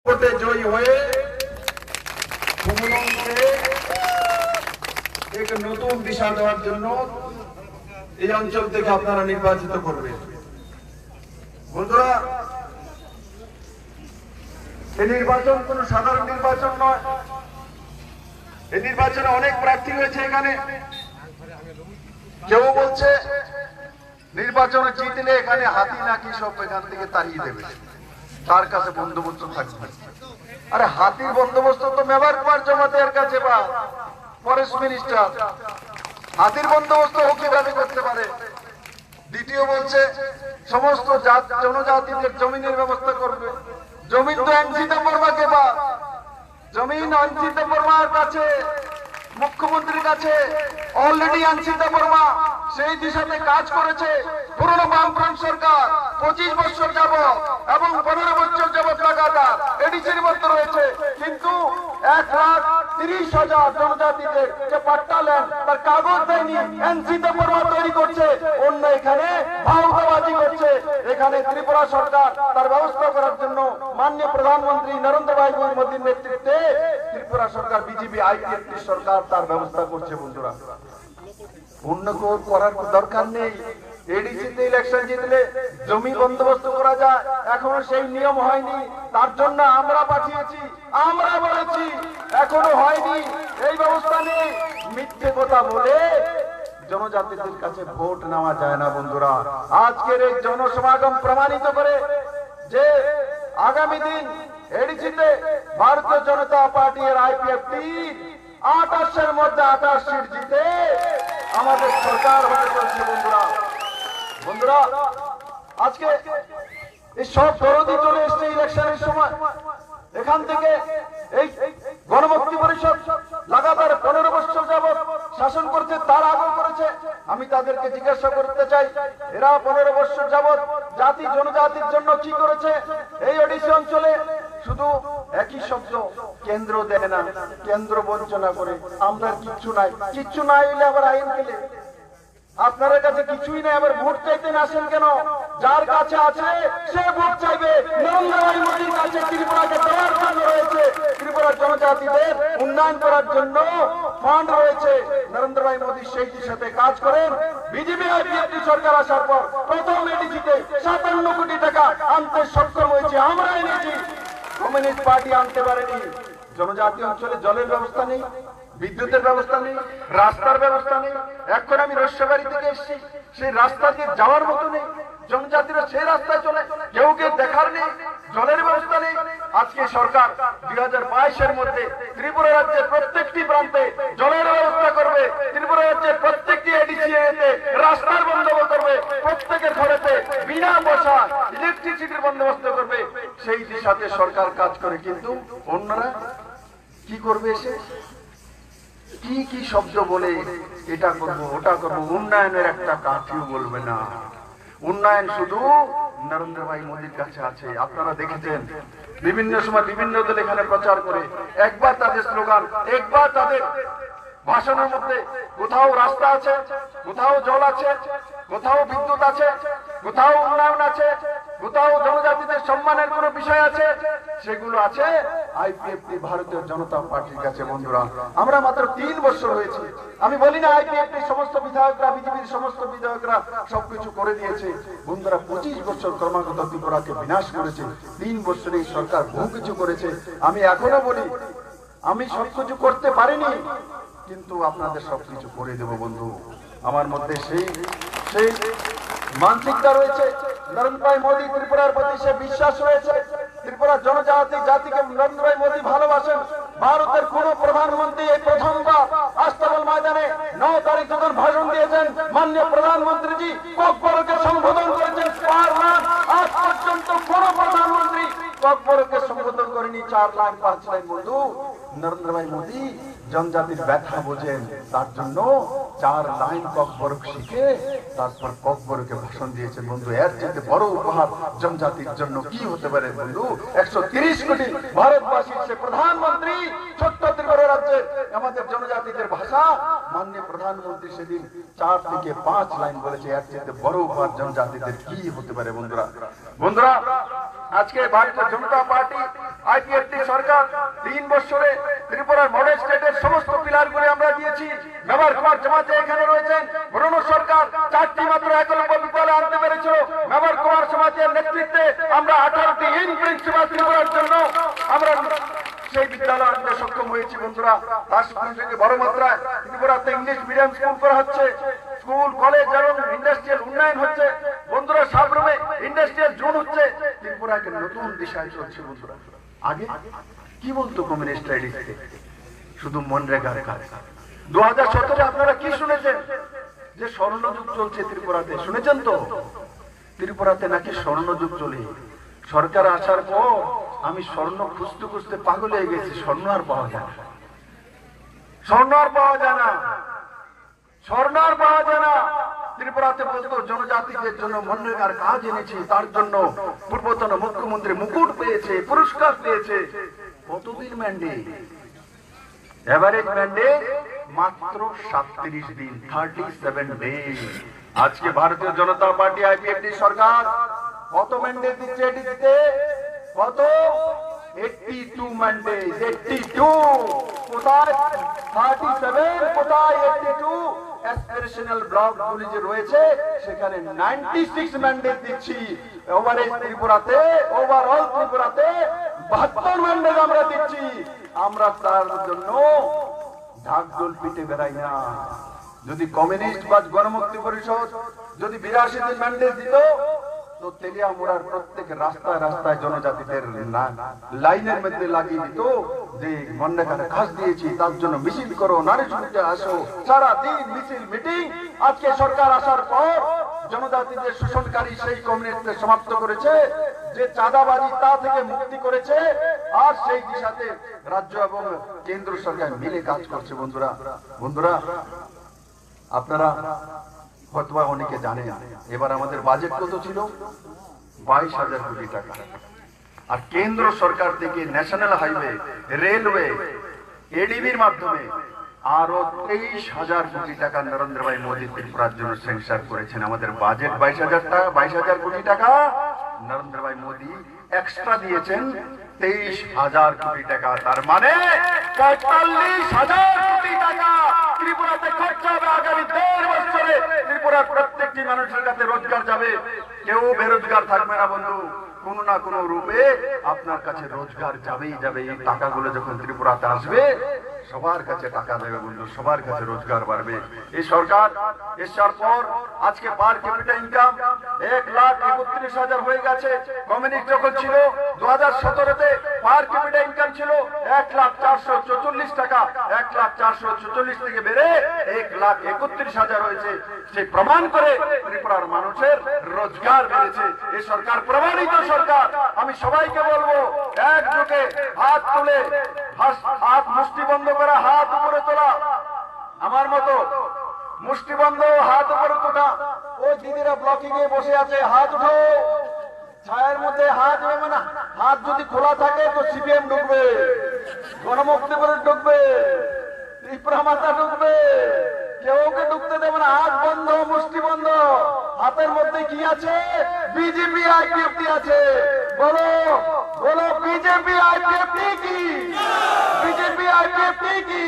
ভোটে জয়ী হয়ে সুমনকে এক নতুন দিশা দেওয়ার জন্য এই অঞ্চল থেকে আপনারা নির্বাচিত করবেন। বন্ধুরা, এই নির্বাচন কোন সাধারণ নির্বাচন নয়। এই নির্বাচনে অনেক প্রার্থী হয়েছে। এখানে কেউ বলছে নির্বাচনে জিতলে এখানে হাতি নাকি সব এখান থেকে তাড়িয়ে দেবে, তার কাছে বন্দোবস্ত থাকবে। আরে হাতির বন্দোবস্ত তো মেবার জমাতের কাছে বা ফরেস্ট মিনিস্টার, হাতির বন্দোবস্ত ও কিভাবে করতে পারে? দ্বিতীয় বলছে সমস্ত জনজাতিদের জমিনের ব্যবস্থা করবে। জমিন তো অঞ্চিত বর্মাকে বা জমিন অঞ্চিত বর্মার কাছে, মুখ্যমন্ত্রীর কাছে অলরেডি অঞ্চিত বর্মা সেই দিশাতে কাজ করেছে। পুরনো বামফ্রন্ট সরকার 25 বছর যাবত এবং 15 বছর যাবত লাগাতার এডিসির মধ্যে রয়েছে, কিন্তু 1,30,000 জনজাতিদের যে পাট্টা ল্যান্ড তার কাগজ দেয়নি। অঞ্চিত বর্মা তৈরি করছে, অন্য এখানে ভাওতাবাজি করছে। এখানে ত্রিপুরা সরকার তার ব্যবস্থা করার জন্য মাননীয় প্রধানমন্ত্রী নরেন্দ্র ভাই মোদীর নেতৃত্বে ত্রিপুরা সরকার বিজেপি আইপিএফটি সরকার তার ব্যবস্থা করছে। বন্ধুরা, অন্য করার দরকার নেই। এডিসিতে ইলেকশন জিতলে জমি বন্দোবস্ত করা যায়, এখনো সেই নিয়ম হয়নি। তার জন্য আমরা পাঠিয়েছি, আমরা বলেছি, এখনো হয়নি। এই ব্যবস্থা নেই। মিথ্যে কথা বলে জনজাতিদের কাছে ভোট নেওয়া যায় না। বন্ধুরা, আজকের এই জনসমাগম প্রমাণিত করে যে আগামী দিন এডিসিতে ভারতীয় জনতা পার্টি এর আইপিএফটি 28-এর মধ্যে 28 সিট জিতে আমাদের সরকার হতে চলছে। বন্ধুরা, আজকে এই সব বিরোধী চলে এসছে ইলেকশনের সময়। এখান থেকে এই গণমুক্তি পরিষদ লাগাতার 15 বছর যাবত শাসন করছে, তার আগেও করেছে। আমি তাদেরকে জিজ্ঞাসা করতে চাই, এরা 15 বছর যাবত জাতি জনজাতির জন্য কি করেছে? এই ওডিশা অঞ্চলে শুধু একই শব্দ, কেন্দ্র দেয় না, কেন্দ্র বঞ্চনা করে। আমরা কিচ্ছু নাই, কিচ্ছু নাই হইলে আবার আইন খেলে। আপনার কাছে কিছুই নেই, আবার ভোট চাইতে আসেন কেন? যার কাছে আছে সে ভোট চাইবে। নরেন্দ্র ভাই মোদীর কাছে ত্রিপুরাকে দেওয়ার জন্য রয়েছে, ত্রিপুরার জনজাতিদের উন্নয়ন করার জন্য ফান্ড রয়েছে। নরেন্দ্র ভাই মোদী সেই দিশাতে কাজ করেন। বিজেপি আইপিএফটি সরকার আসার পর প্রথম এডিসিতে 57 কোটি টাকা আনতে সক্ষম হয়েছে, আমরা এনেছি। কমিউনিস্ট পার্টি আনতে পারেনি। জনজাতি অঞ্চলে জলের ব্যবস্থা নেই, বিদ্যুতের ব্যবস্থা নেই, রাস্তার ব্যবস্থা নেই। এখন আমি রস্যবাড়ি থেকে এসেছি, সেই রাস্তা দিয়ে যাওয়ার মতো নেই। জনজাতিরা সেই রাস্তায় চলে, কেউ দেখার নেই, জলের ব্যবস্থা নেই। আজকে সরকার 2022-এর মধ্যে ত্রিপুরা রাজ্যের প্রত্যেকটি প্রান্তে জলের ব্যবস্থা করবে, ত্রিপুরা রাজ্যের প্রত্যেকটি এডিসিএতে রাস্তার বন্দোবস্ত করবে, প্রত্যেকের ঘরেতে বিনা পয়সা ইলেকট্রিসিটির বন্দোবস্ত করবে। সেই দিশাতে সরকার কাজ করে, কিন্তু অন্যরা কি করবে? এসে কি কি শব্দ বলে এটা করবো ওটা করবো, উন্নয়নের একটা কাঠিও বলবে না। উন্নয়ন শুধু নরেন্দ্র ভাই মোদীর কাছে আছে। আপনারা দেখেছেন বিভিন্ন সময় বিভিন্ন দল এখানে প্রচার করে, একবার তাদের স্লোগান, একবার তাদের ভাষণের মধ্যে কোথাও রাস্তা আছে, কোথাও জল আছে, কোথাও বিদ্যুৎ আছে, কোথাও উন্নয়ন আছে, কোথাও জনজাতিদের সম্মানের কোন বিষয় আছে, সেগুলো আছে আইপিএফটি ভারতীয় জনতা পার্টির কাছে। বন্ধুরা, আমরা মাত্র 3 বছর হয়েছে। আমি বলি না আইপিএফটি সমস্ত বিধায়করা, বিজেপির সমস্ত বিধায়করা সবকিছু করে দিয়েছে। বন্ধুরা, 25 বছর ক্রমাগত ত্রিপুরাকে বিনাশ করেছে। 3 বছরে এই সরকার বহু কিছু করেছে। আমি এখনো বলি আমি সবকিছু করতে পারিনি, কিন্তু আপনাদের সবকিছু করে দেব। বন্ধু, আমার মধ্যে সেই মানসিকতা রয়েছে। নরেন্দ্র ভাই মোদী ত্রিপুরার প্রতি সে বিশ্বাস রয়েছে। ত্রিপুরার জাতিকে নরেন্দ্র ভাই মোদী ভালোবাসেন। ভারতের কোন প্রধানমন্ত্রী এই প্রথমবার আস্তাবল ময়দানে 9 তারিখ যখন ভাষণ দিয়েছেন, মাননীয় প্রধানমন্ত্রীজি ককবরকে সম্বোধন করেছেন 4 লাখ। আজ পর্যন্ত কোন প্রধানমন্ত্রী ককবরকে সম্বোধন করেনি 4 লাখ 5 লাখ। বন্ধু, নরেন্দ্র ভাই মোদী জনজাতির ব্যথা বোঝেন, তার জন্য 4 লাইন ককবরক শিখে তারপর ককবরকে ভাষণ দিয়েছেন। বন্ধু, এর চেয়ে বড় উপহার জনজাতির জন্য কি হতে পারে? বন্ধু, 130 কোটি ভারতবাসীর সে প্রধানমন্ত্রী ছোট্ট ত্রিপুরা রাজ্যের আমাদের জনজাতিদের ভাষা মাননীয় প্রধানমন্ত্রী সেদিন 4 থেকে 5 লাইন বলেছে। এর চেয়ে বড় উপহার জনজাতিদের কি হতে পারে? বন্ধুরা, আজকে ভারতীয় জনতা পার্টি আইপিএফটি সরকার 3 বছরে ত্রিপুরার মডেল স্টেটের সমস্ত পিলারগুলি আমরা দিয়েছি। মেবার কুমার জমাতে এখানে রয়েছেন। পুরনো সরকার 4টি মাত্র একলব্য বিদ্যালয় আনতে পেরেছিল। মেবার কুমার সমাজের নেতৃত্বে আমরা 18টি ইন প্রিন্সিপাল ত্রিপুরার জন্য আমরা সেই বিদ্যালয় আনতে সক্ষম হয়েছি বন্ধুরা। তার সঙ্গে বড় মাত্রায় ত্রিপুরাতে ইংলিশ মিডিয়াম স্কুল করা হচ্ছে, স্কুল কলেজ এবং ইন্ডাস্ট্রিয়াল উন্নয়ন হচ্ছে বন্ধুরা। সাবরুমে ইন্ডাস্ট্রিয়াল জোন হচ্ছে। ত্রিপুরাকে নতুন দিশায় চলছে বন্ধুরা। আগে কি বলতো কমিউনিস্ট আইডিতে? শুধু মনরেগার কাজ। 2017 আপনারা কি শুনেছেন? যে স্বর্ণযুগ চলছে ত্রিপুরাতে, শুনেছেন তো? ত্রিপুরাতে নাকি স্বর্ণযুগ চলে। সরকার আসার পর আমি স্বর্ণ খুঁজতে খুঁজতে পাগল হয়ে গেছি। স্বর্ণ আর পাওয়া যায় না, স্বর্ণ আর পাওয়া যায় না, স্বর্ণ আর পাওয়া যায় না। ত্রিপুরাতে বলতো জনজাতিদের জন্য মনরেগার কাজ এনেছি, তার জন্য পূর্বতন মুখ্যমন্ত্রী মুকুট পেয়েছে, পুরস্কার পেয়েছে। কতদিন ম্যান্ডেট? এভারেজ ম্যান্ডেট মাত্র 37 দিন, 37 ডেজ। আজকে ভারতীয় জনতা পার্টি আইপিএফটি সরকার কত ম্যান্ডেট দিচ্ছে এটিতে? কত? 82 ম্যান্ডেট। 82 কোথায়? 37 কোথায়? 82 অ্যাসপিরেশনাল ব্লক গুলি যে রয়েছে সেখানে 96 ম্যান্ডেট দিচ্ছি। ওভারঅল ত্রিপুরাতে 72 ম্যান্ডেট আমরা দিচ্ছি। আমরা তার জন্য ঢাকঢোল পিটে বেড়াই না। যদি কমিউনিস্ট বা গণমুক্তি পরিষদ যদি 82 দিন ম্যান্ডেট দিত, তো তেলিয়ামুড়ার প্রত্যেক রাস্তায় রাস্তায় জনজাতিদের লাইনের মধ্যে লাগিয়ে দিত যে মনরেগার কাজ দিয়েছি, তার জন্য মিছিল করো, নারী সমিতি আসো, সারা দিন মিছিল মিটিং। আজকে সরকার আসার পর জনজাতিদের শোষণকারী সেই কমিউনিস্টদের সমাপ্ত করেছে, যে চাঁদাবাজি তা থেকে মুক্তি করেছে। আর সেই দিশাতে রাজ্য এবং কেন্দ্র সরকার মিলে কাজ করছে বন্ধুরা। বন্ধুরা আপনারা হয়তো অনেকে জানেন এবার আমাদের বাজেট কত ছিল? 22,000 কোটি টাকা। আর কেন্দ্র সরকার থেকে ন্যাশনাল হাইওয়ে, রেলওয়ে, এডিবির মাধ্যমে আরো 23,000 কোটি টাকা নরেন্দ্র ভাই মোদী ত্রিপুরার জন্য স্যাংশন করেছেন। আমাদের বাজেট 22,000 কোটি টাকা। নরেন্দ্র ভাই মোদী এক্সট্রা দিয়েছেন 23,000 কোটি টাকা। তার মানে 45,000 কোটি টাকা ত্রিপুরাতে খরচ হবে আগামী 1.5 বছরে। ত্রিপুরার প্রত্যেকটি মানুষের কাছে রোজগার যাবে, কেউ বেরোজগার থাকবে না বন্ধু। কোনো না কোনো রূপে আপনার কাছে রোজগার যাবেই যাবে। এই টাকাগুলো যখন ত্রিপুরাতে আসবে সবার কাছে টাকা দেবে বন্ধু, সবার কাছে রোজগার বাড়বে। এই সরকার এসার পর আজকে পার ক্যাপিটা ইনকাম 1,31,000 হয়ে গেছে। কমিউনিস্ট যখন ছিল 2017-তে পার ক্যাপিটা ইনকাম ছিল 1,04,44 টাকা। 1,04,44 থেকে বেড়ে 1,31,000 হয়েছে। সেই প্রমাণ করে ত্রিপুরার মানুষের রোজগার বেড়েছে। এই সরকার প্রমাণিত সরকার। আমি সবাইকে বলবো একযোগে হাত তুলে, হাত মুষ্টি বন্ধ করা, হাত উপরে তোলা। আমার মতো মুষ্টি বন্ধ, হাত উপরে তোলা। ওই দিদিরা ব্লকিং এ বসে আছে, হাত উঠো। ছায়ের মধ্যে হাত হবে না। হাত যদি খোলা থাকে তো সিপিএম ঢুকবে, গণমুক্তি পরিষদ ঢুকবে, ত্রিপুরা মাতা ঢুকবে, কেউকে ঢুকতে দেবে না। হাত বন্ধ, মুষ্টি বন্ধ। হাতের মধ্যে কি আছে? বিজেপি আইপিএফটি আছে। বলো বলো, বিজেপি আইপিএফটি কি? বিজেপি আইপিএফটি কি?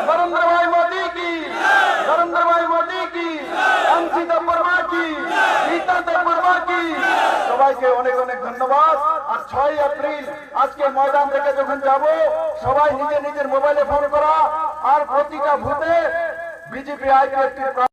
নরেন্দ্র ভাই মোদী কি? নরেন্দ্র ভাই মোদী কি? এনসি দেববর্মা কি? গীতা দেববর্মা কি? সবাইকে অনেক অনেক ধন্যবাদ। আর 6 এপ্রিল আজকে ময়দান থেকে যখন যাব, সবাই নিজের নিজের মোবাইলে ফোন করা, আর প্রতিটা বুথে বিজেপি আইপিএফটি